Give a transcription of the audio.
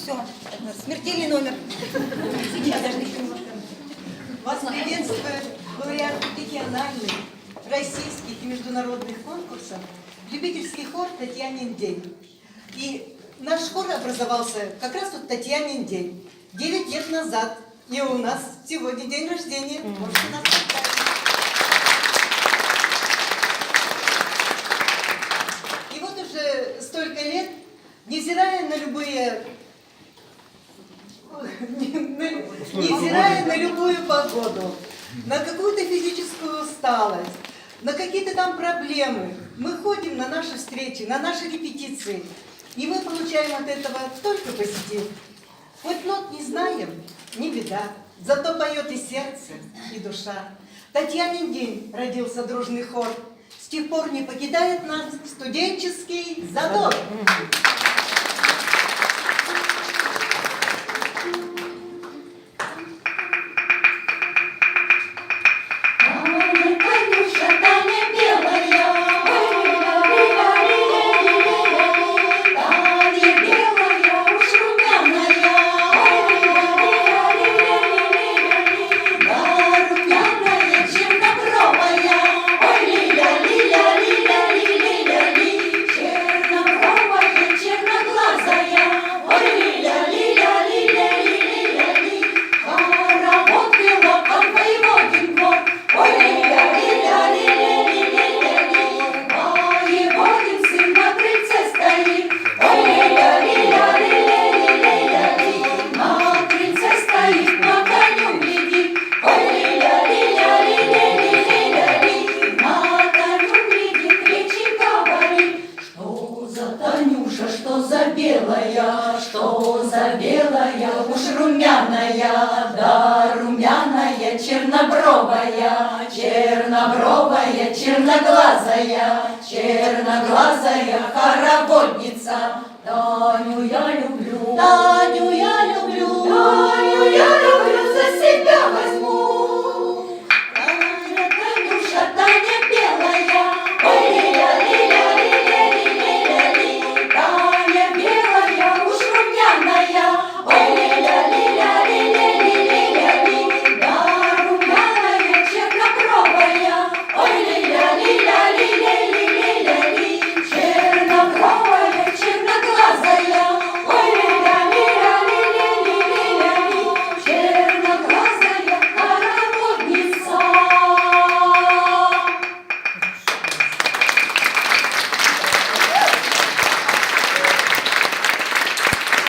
все. Смертельный номер. Сейчас даже еще не Вас приветствует лауреат региональных, российских и международных конкурсов любительский хор «Татьянин день». И наш хор образовался как раз вот «Татьянин день» 9 лет назад. И у нас сегодня день рождения. Можете нас поздравить. И вот уже столько лет, невзирая на любые... Невзирая на любую погоду, на какую-то физическую усталость, на какие-то там проблемы, мы ходим на наши встречи, на наши репетиции, и мы получаем от этого только позитив. Хоть нот не знаем, не беда, зато поет и сердце, и душа. Татьянин день родился дружный хор, с тех пор не покидает нас студенческий задор. Что за белая, уж румяная, да румяная, чернобровая, чернобровая, черноглазая, черноглазая хороводница. Таню я люблю.